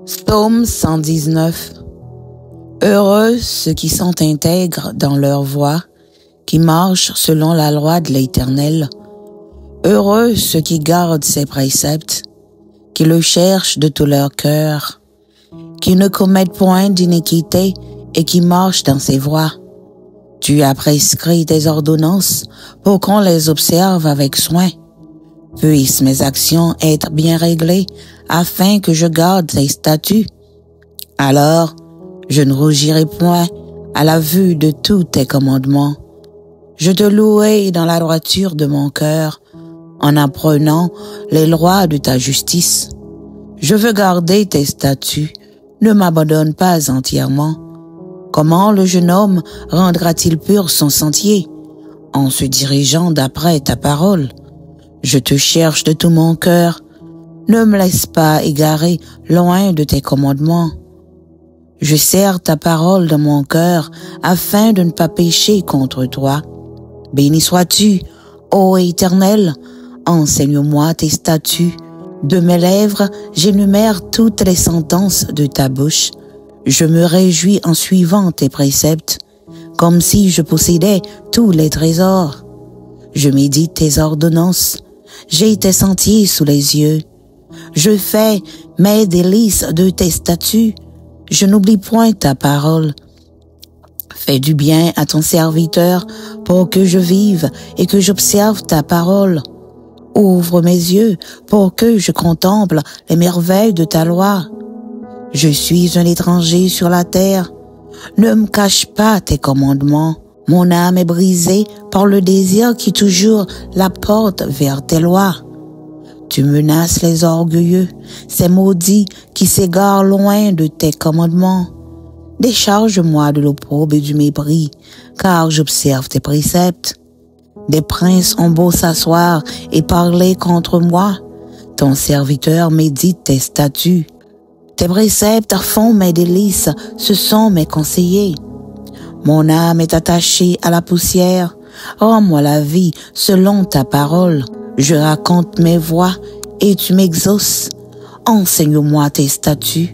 Psaume 119. Heureux ceux qui sont intègres dans leur voie, qui marchent selon la loi de l'Éternel. Heureux ceux qui gardent ses préceptes, qui le cherchent de tout leur cœur, qui ne commettent point d'iniquité et qui marchent dans ses voies. Tu as prescrit tes ordonnances pour qu'on les observe avec soin. Puissent mes actions être bien réglées, afin que je garde tes statuts. Alors, je ne rougirai point à la vue de tous tes commandements. Je te louerai dans la droiture de mon cœur, en apprenant les lois de ta justice. Je veux garder tes statuts, ne m'abandonne pas entièrement. Comment le jeune homme rendra-t-il pur son sentier, en se dirigeant d'après ta parole? Je te cherche de tout mon cœur, ne me laisse pas égarer loin de tes commandements. Je serre ta parole dans mon cœur, afin de ne pas pécher contre toi. Béni sois-tu, ô Éternel, enseigne-moi tes statuts. De mes lèvres, j'énumère toutes les sentences de ta bouche. Je me réjouis en suivant tes préceptes, comme si je possédais tous les trésors. Je médite tes ordonnances, j'ai tes sentiers sous les yeux. Je fais mes délices de tes statuts, je n'oublie point ta parole. Fais du bien à ton serviteur pour que je vive et que j'observe ta parole. Ouvre mes yeux pour que je contemple les merveilles de ta loi. Je suis un étranger sur la terre. Ne me cache pas tes commandements. Mon âme est brisée par le désir qui toujours la porte vers tes lois. Tu menaces les orgueilleux, ces maudits qui s'égarent loin de tes commandements. Décharge-moi de l'opprobre et du mépris, car j'observe tes préceptes. Des princes ont beau s'asseoir et parler contre moi. Ton serviteur médite tes statuts. Tes préceptes font mes délices, ce sont mes conseillers. Mon âme est attachée à la poussière. Rends-moi la vie selon ta parole. Je raconte mes voies et tu m'exauces. Enseigne-moi tes statuts.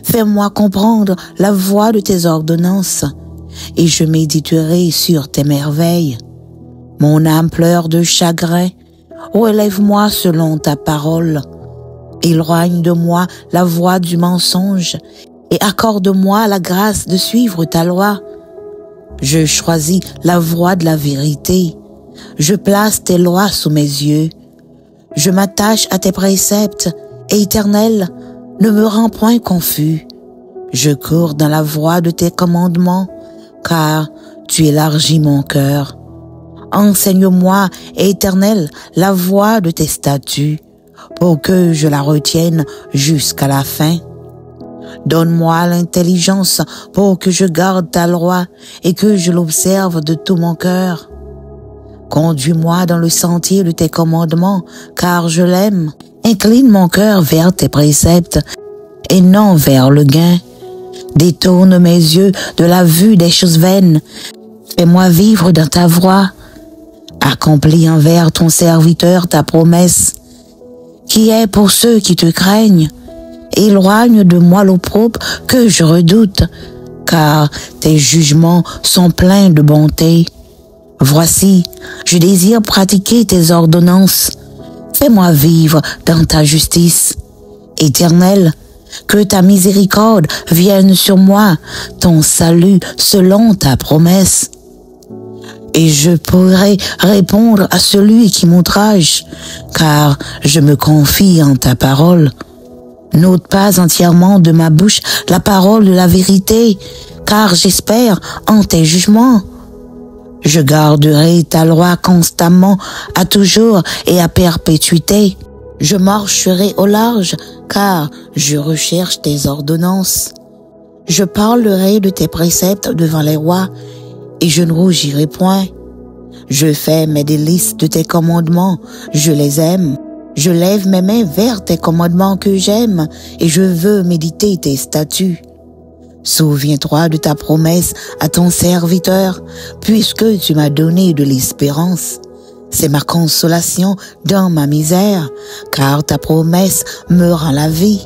Fais-moi comprendre la voie de tes ordonnances et je méditerai sur tes merveilles. Mon âme pleure de chagrin. Relève-moi selon ta parole. Éloigne de moi la voie du mensonge et accorde-moi la grâce de suivre ta loi. Je choisis la voie de la vérité. Je place tes lois sous mes yeux. Je m'attache à tes préceptes. Éternel, ne me rends point confus. Je cours dans la voie de tes commandements, car tu élargis mon cœur. Enseigne-moi, Éternel, la voie de tes statuts, pour que je la retienne jusqu'à la fin. Donne-moi l'intelligence pour que je garde ta loi et que je l'observe de tout mon cœur. Conduis-moi dans le sentier de tes commandements, car je l'aime. Incline mon cœur vers tes préceptes et non vers le gain. Détourne mes yeux de la vue des choses vaines. Fais-moi vivre dans ta voie. Accomplis envers ton serviteur ta promesse, qui est pour ceux qui te craignent. Éloigne de moi l'opprobre que je redoute, car tes jugements sont pleins de bonté. Voici, je désire pratiquer tes ordonnances. Fais-moi vivre dans ta justice. Éternel, que ta miséricorde vienne sur moi, ton salut selon ta promesse. Et je pourrai répondre à celui qui m'outrage, car je me confie en ta parole. N'ôte pas entièrement de ma bouche la parole de la vérité, car j'espère en tes jugements. Je garderai ta loi constamment, à toujours et à perpétuité. Je marcherai au large, car je recherche tes ordonnances. Je parlerai de tes préceptes devant les rois, et je ne rougirai point. Je fais mes délices de tes commandements, je les aime. Je lève mes mains vers tes commandements que j'aime, et je veux méditer tes statuts. Souviens-toi de ta promesse à ton serviteur, puisque tu m'as donné de l'espérance. C'est ma consolation dans ma misère, car ta promesse me rend la vie.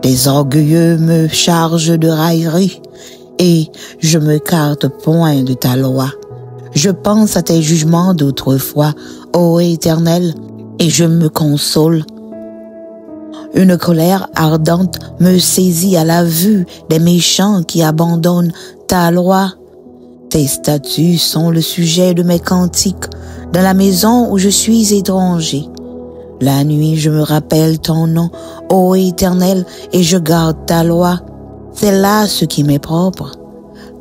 Des orgueilleux me chargent de raillerie, et je me carte point de ta loi. Je pense à tes jugements d'autrefois, ô Éternel, et je me console. Une colère ardente me saisit à la vue des méchants qui abandonnent ta loi. Tes statuts sont le sujet de mes cantiques dans la maison où je suis étranger. La nuit, je me rappelle ton nom, ô Éternel, et je garde ta loi. C'est là ce qui m'est propre,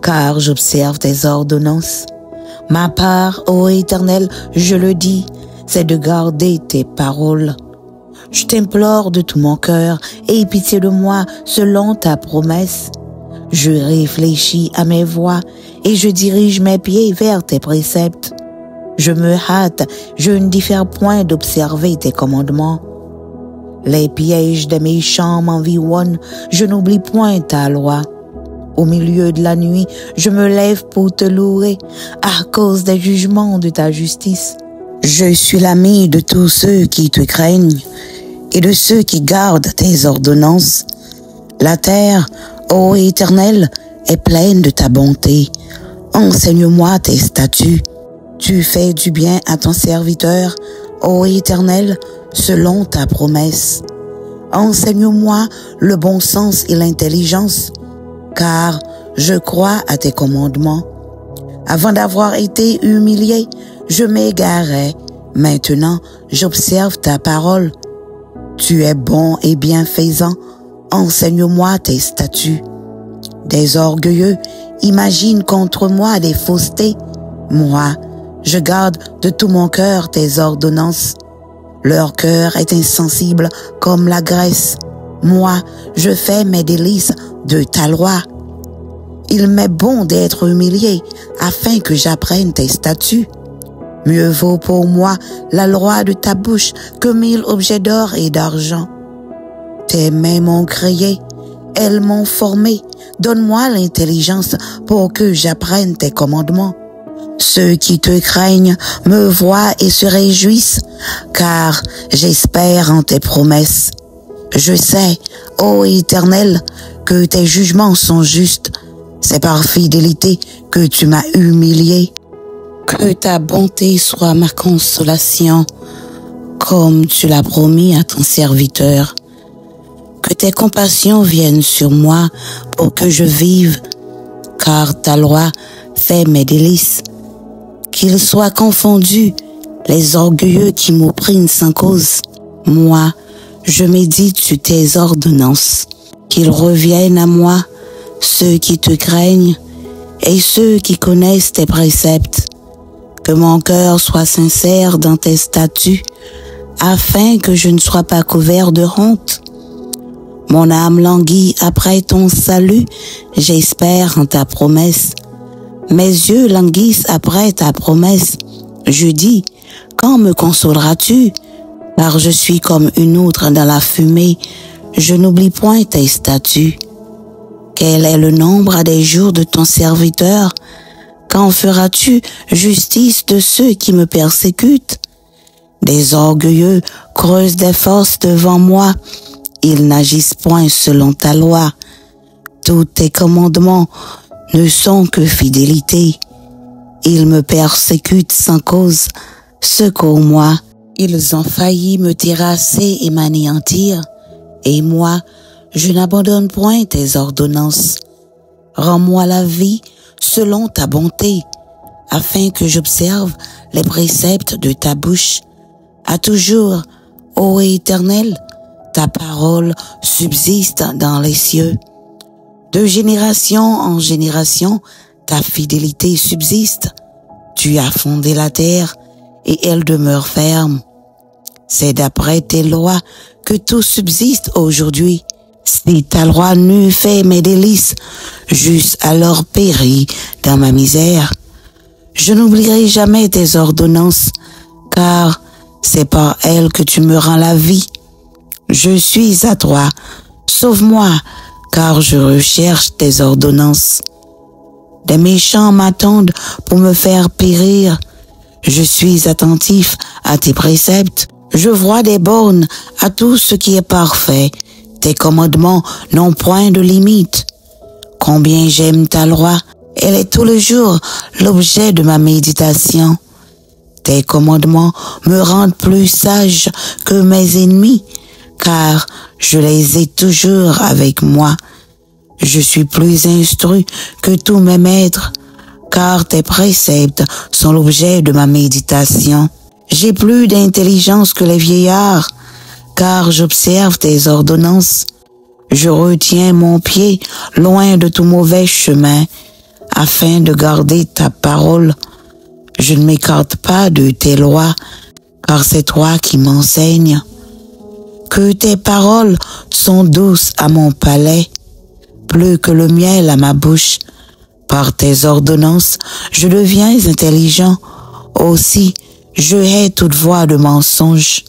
car j'observe tes ordonnances. Ma part, ô Éternel, je le dis, c'est de garder tes paroles. Je t'implore de tout mon cœur, aie pitié de moi selon ta promesse. Je réfléchis à mes voies et je dirige mes pieds vers tes préceptes. Je me hâte, je ne diffère point d'observer tes commandements. Les pièges des méchants m'environnent, je n'oublie point ta loi. Au milieu de la nuit, je me lève pour te louer à cause des jugements de ta justice. Je suis l'ami de tous ceux qui te craignent et de ceux qui gardent tes ordonnances. La terre, ô Éternel, est pleine de ta bonté. Enseigne-moi tes statuts. Tu fais du bien à ton serviteur, ô Éternel, selon ta promesse. Enseigne-moi le bon sens et l'intelligence, car je crois à tes commandements. Avant d'avoir été humilié, je m'égarais. Maintenant, j'observe ta parole. Tu es bon et bienfaisant. Enseigne-moi tes statuts. Des orgueilleux imaginent contre moi des faussetés. Moi, je garde de tout mon cœur tes ordonnances. Leur cœur est insensible comme la graisse. Moi, je fais mes délices de ta loi. Il m'est bon d'être humilié afin que j'apprenne tes statuts. Mieux vaut pour moi la loi de ta bouche que 1000 objets d'or et d'argent. Tes mains m'ont créé, elles m'ont formé. Donne-moi l'intelligence pour que j'apprenne tes commandements. Ceux qui te craignent me voient et se réjouissent, car j'espère en tes promesses. Je sais, ô Éternel, que tes jugements sont justes. C'est par fidélité que tu m'as humilié. Que ta bonté soit ma consolation, comme tu l'as promis à ton serviteur. Que tes compassions viennent sur moi pour que je vive, car ta loi fait mes délices. Qu'ils soient confondus les orgueilleux qui m'oppriment sans cause. Moi, je médite sur tes ordonnances. Qu'ils reviennent à moi, ceux qui te craignent et ceux qui connaissent tes préceptes. Que mon cœur soit sincère dans tes statuts, afin que je ne sois pas couvert de honte. Mon âme languit après ton salut, j'espère en ta promesse. Mes yeux languissent après ta promesse. Je dis, quand me consoleras-tu? Car je suis comme une outre dans la fumée, je n'oublie point tes statuts. Quel est le nombre des jours de ton serviteur? Quand feras-tu justice de ceux qui me persécutent? Des orgueilleux creusent des forces devant moi, ils n'agissent point selon ta loi. Tous tes commandements ne sont que fidélité. Ils me persécutent sans cause, secours-moi. Ils ont failli me terrasser et m'anéantir, et moi, je n'abandonne point tes ordonnances. Rends-moi la vie selon ta bonté, afin que j'observe les préceptes de ta bouche. À toujours, ô Éternel, ta parole subsiste dans les cieux. De génération en génération, ta fidélité subsiste. Tu as fondé la terre et elle demeure ferme. C'est d'après tes lois que tout subsiste aujourd'hui. Si ta loi n'eût fait mes délices, j'eusse alors péri dans ma misère. Je n'oublierai jamais tes ordonnances, car c'est par elles que tu me rends la vie. Je suis à toi, sauve-moi, car je recherche tes ordonnances. Des méchants m'attendent pour me faire périr. Je suis attentif à tes préceptes. Je vois des bornes à tout ce qui est parfait. Tes commandements n'ont point de limite. Combien j'aime ta loi, elle est tout le jour l'objet de ma méditation. Tes commandements me rendent plus sage que mes ennemis, car je les ai toujours avec moi. Je suis plus instruit que tous mes maîtres, car tes préceptes sont l'objet de ma méditation. J'ai plus d'intelligence que les vieillards, car j'observe tes ordonnances. Je retiens mon pied loin de tout mauvais chemin, afin de garder ta parole. Je ne m'écarte pas de tes lois, car c'est toi qui m'enseignes. Que tes paroles sont douces à mon palais, plus que le miel à ma bouche. Par tes ordonnances, je deviens intelligent. Aussi, je hais toute voix de mensonge.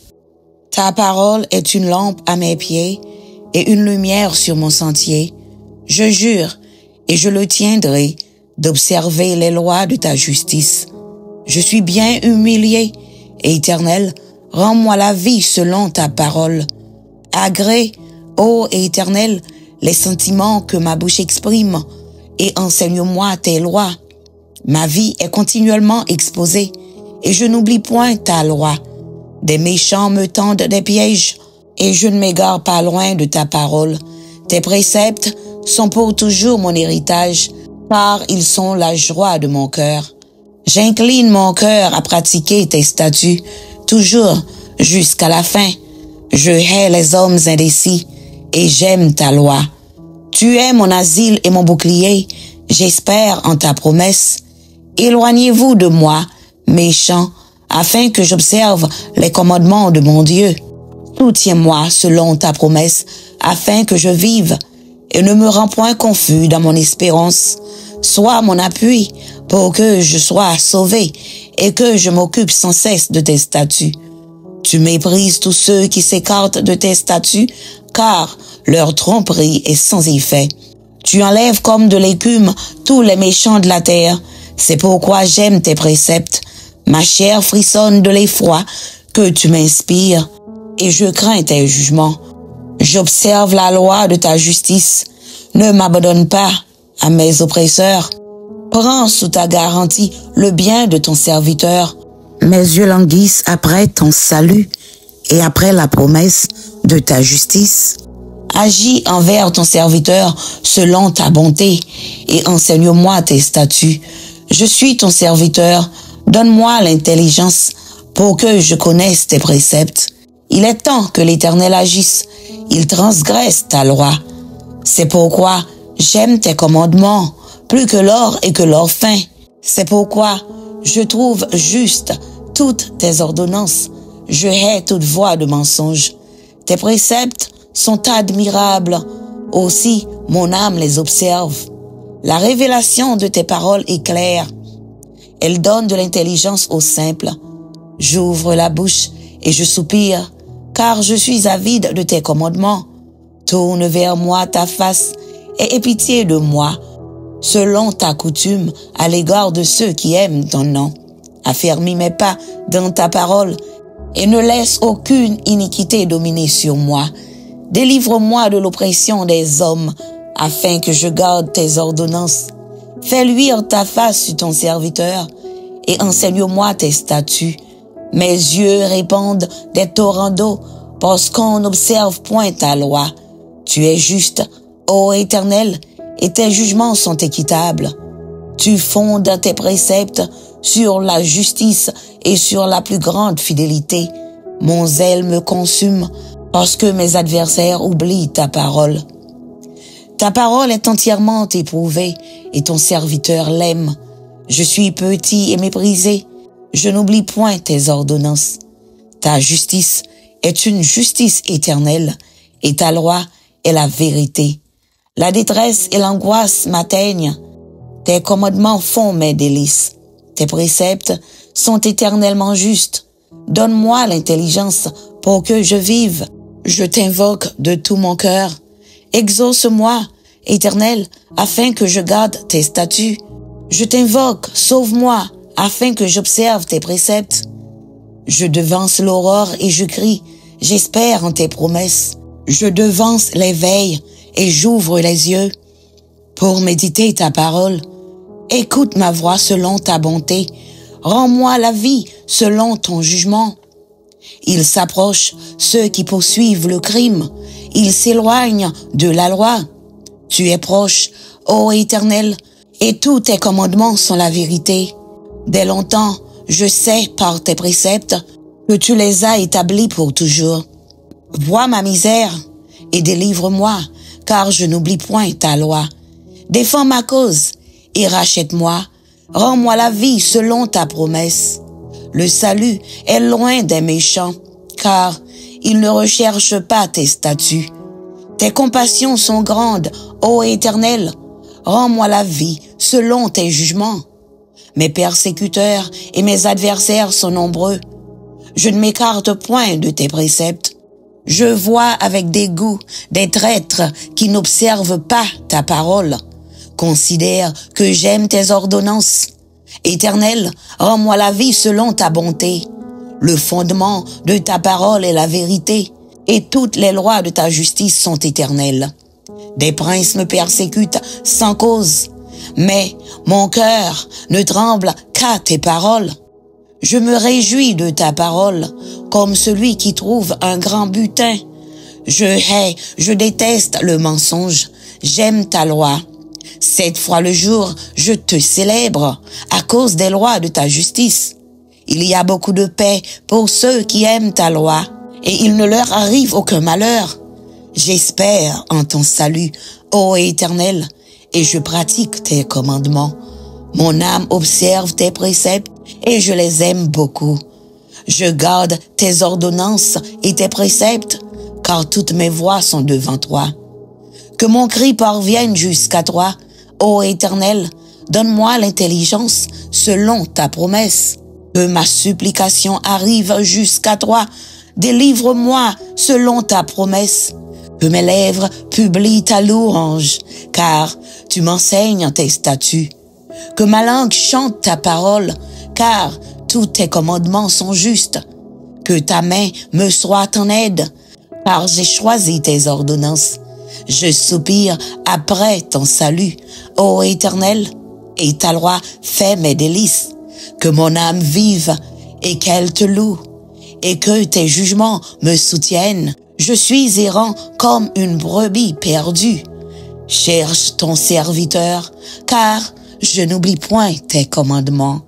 Ta parole est une lampe à mes pieds et une lumière sur mon sentier. Je jure, et je le tiendrai, d'observer les lois de ta justice. Je suis bien humilié, et Éternel, rends-moi la vie selon ta parole. Agrée, ô Éternel, les sentiments que ma bouche exprime, et enseigne-moi tes lois. Ma vie est continuellement exposée, et je n'oublie point ta loi. Des méchants me tendent des pièges, et je ne m'égare pas loin de ta parole. Tes préceptes sont pour toujours mon héritage, car ils sont la joie de mon cœur. J'incline mon cœur à pratiquer tes statuts, toujours jusqu'à la fin. Je hais les hommes indécis, et j'aime ta loi. Tu es mon asile et mon bouclier, j'espère en ta promesse. Éloignez-vous de moi, méchants, afin que j'observe les commandements de mon Dieu. Soutiens-moi selon ta promesse, afin que je vive, et ne me rends point confus dans mon espérance. Sois mon appui pour que je sois sauvé et que je m'occupe sans cesse de tes statuts. Tu méprises tous ceux qui s'écartent de tes statuts, car leur tromperie est sans effet. Tu enlèves comme de l'écume tous les méchants de la terre. C'est pourquoi j'aime tes préceptes. Ma chair frissonne de l'effroi que tu m'inspires, et je crains tes jugements. J'observe la loi de ta justice. Ne m'abandonne pas à mes oppresseurs. Prends sous ta garantie le bien de ton serviteur. Mes yeux languissent après ton salut et après la promesse de ta justice. Agis envers ton serviteur selon ta bonté et enseigne-moi tes statuts. Je suis ton serviteur. Donne-moi l'intelligence pour que je connaisse tes préceptes. Il est temps que l'Éternel agisse. Il transgresse ta loi. C'est pourquoi j'aime tes commandements plus que l'or et que l'or fin. C'est pourquoi je trouve juste toutes tes ordonnances. Je hais toute voix de mensonge. Tes préceptes sont admirables. Aussi, mon âme les observe. La révélation de tes paroles est claire. Elle donne de l'intelligence aux simples. J'ouvre la bouche et je soupire, car je suis avide de tes commandements. Tourne vers moi ta face et aie pitié de moi, selon ta coutume à l'égard de ceux qui aiment ton nom. Affermis mes pas dans ta parole et ne laisse aucune iniquité dominer sur moi. Délivre-moi de l'oppression des hommes, afin que je garde tes ordonnances. Fais luire ta face sur ton serviteur et enseigne-moi tes statuts. Mes yeux répandent des torrents d'eau parce qu'on n'observe point ta loi. Tu es juste, ô Éternel, et tes jugements sont équitables. Tu fondes tes préceptes sur la justice et sur la plus grande fidélité. Mon zèle me consume parce que mes adversaires oublient ta parole. Ta parole est entièrement éprouvée et ton serviteur l'aime. Je suis petit et méprisé. Je n'oublie point tes ordonnances. Ta justice est une justice éternelle et ta loi est la vérité. La détresse et l'angoisse m'atteignent. Tes commandements font mes délices. Tes préceptes sont éternellement justes. Donne-moi l'intelligence pour que je vive. Je t'invoque de tout mon cœur. Exauce-moi, Éternel, afin que je garde tes statuts. Je t'invoque, sauve-moi, afin que j'observe tes préceptes. Je devance l'aurore et je crie, j'espère en tes promesses. Je devance l'éveil et j'ouvre les yeux pour méditer ta parole. Écoute ma voix selon ta bonté. Rends-moi la vie selon ton jugement. Ils s'approchent, ceux qui poursuivent le crime. Ils s'éloignent de la loi. Tu es proche, ô Éternel, et tous tes commandements sont la vérité. Dès longtemps, je sais par tes préceptes que tu les as établis pour toujours. Vois ma misère et délivre-moi, car je n'oublie point ta loi. Défends ma cause et rachète-moi. Rends-moi la vie selon ta promesse. Le salut est loin des méchants, car ils ne recherchent pas tes statuts. Tes compassions sont grandes, ô Éternel. Rends-moi la vie selon tes jugements. Mes persécuteurs et mes adversaires sont nombreux. Je ne m'écarte point de tes préceptes. Je vois avec dégoût des traîtres qui n'observent pas ta parole. Considère que j'aime tes ordonnances. Éternel, rends-moi la vie selon ta bonté. Le fondement de ta parole est la vérité, et toutes les lois de ta justice sont éternelles. Des princes me persécutent sans cause, mais mon cœur ne tremble qu'à tes paroles. Je me réjouis de ta parole, comme celui qui trouve un grand butin. Je déteste le mensonge, j'aime ta loi. 7 fois le jour, je te célèbre à cause des lois de ta justice. Il y a beaucoup de paix pour ceux qui aiment ta loi, et il ne leur arrive aucun malheur. J'espère en ton salut, ô Éternel, et je pratique tes commandements. Mon âme observe tes préceptes, et je les aime beaucoup. Je garde tes ordonnances et tes préceptes, car toutes mes voies sont devant toi. Que mon cri parvienne jusqu'à toi, ô Éternel, donne-moi l'intelligence selon ta promesse. Que ma supplication arrive jusqu'à toi, délivre-moi selon ta promesse. Que mes lèvres publient ta louange, car tu m'enseignes tes statuts. Que ma langue chante ta parole, car tous tes commandements sont justes. Que ta main me soit en aide, car j'ai choisi tes ordonnances. Je soupire après ton salut, ô Éternel, et ta loi fait mes délices. Que mon âme vive et qu'elle te loue, et que tes jugements me soutiennent. Je suis errant comme une brebis perdue. Cherche ton serviteur, car je n'oublie point tes commandements.